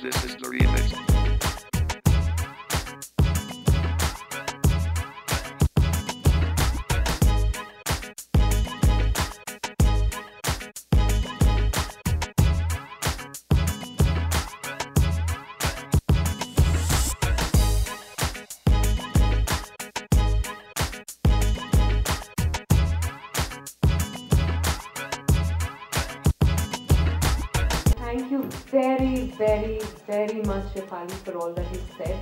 This is the remix. Thank you very much, Shefali, for all that you said.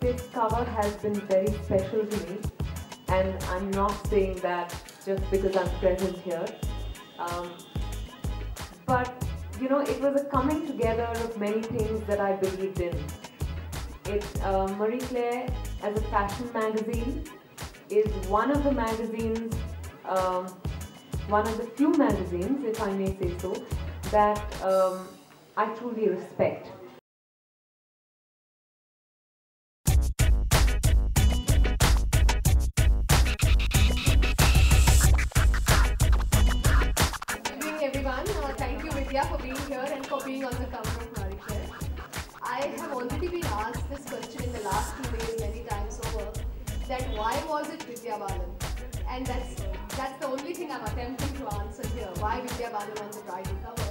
This cover has been very special to me, and I'm not saying that just because I'm present here. But you know, it was a coming together of many things that I believed in. Marie Claire, as a fashion magazine, is one of the magazines, one of the few magazines, if I may say so, that I truly respect. Good evening, everyone. Thank you, Vidya, for being here and for being on the cover of Marie Claire. I have already been asked this question in the last 2 days many times over, that why was it Vidya Balan? And that's the only thing I'm attempting to answer here. Why Vidya Balan on the bridal cover?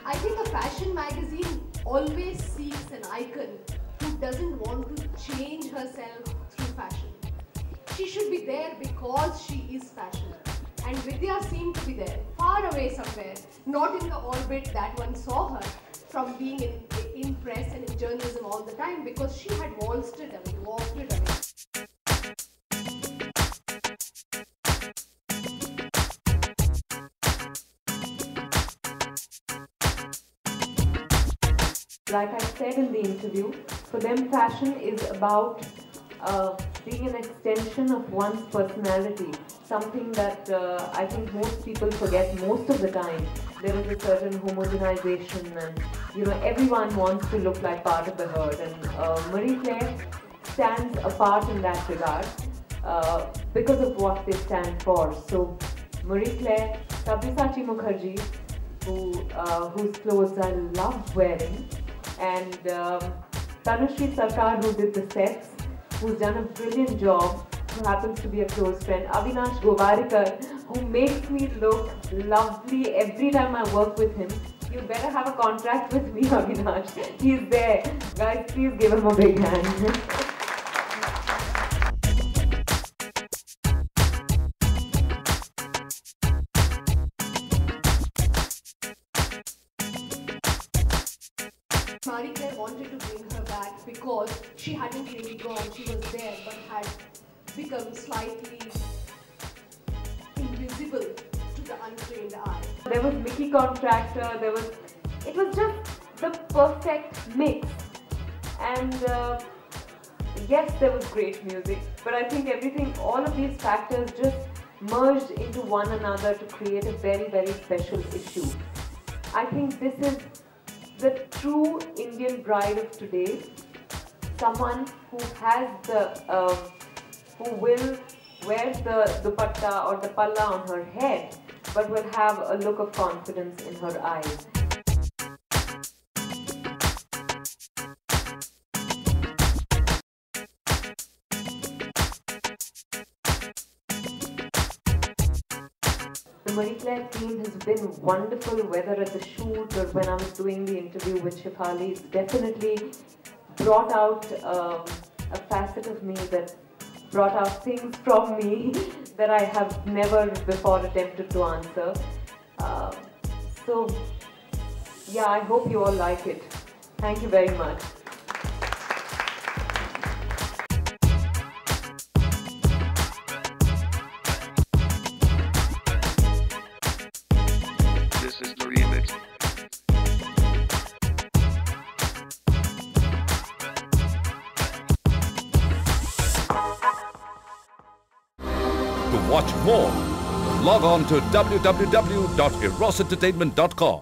I think a fashion magazine always seeks an icon who doesn't want to change herself through fashion. She should be there because she is fashion. And Vidya seemed to be there, far away somewhere, not in the orbit that one saw her from being in press and in journalism all the time, because she had waltzed it away, walked it away. Like I said in the interview, for them fashion is about being an extension of one's personality, something that I think most people forget most of the time. There is a certain homogenization, and you know, everyone wants to look like part of the herd, and Marie Claire stands apart in that regard because of what they stand for. So Marie Claire, Sabyasachi Mukherjee, whose clothes I love wearing, and Tanushree Sarkar, who did the sets, who's done a brilliant job, who happens to be a close friend, Avinash Govarikar, who makes me look lovely every time I work with him. You better have a contract with me, Avinash. He's there. Guys, please give him a big hand. Marie Claire wanted to bring her back because she hadn't really gone, she was there but had become slightly invisible to the untrained eye. There was Mickey Contractor, it was just the perfect mix. And yes, there was great music, but I think all of these factors just merged into one another to create a very special issue. I think this is the true Indian bride of today, someone who has who will wear the dupatta or the palla on her head, but will have a look of confidence in her eyes. The Marie Claire team has been wonderful, whether at the shoot or when I was doing the interview with Shefali. It's definitely brought out a facet of me that brought out things from me that I have never before attempted to answer. So yeah, I hope you all like it. Thank you very much. This is the remix. To watch more, log on to www.erosentertainment.com.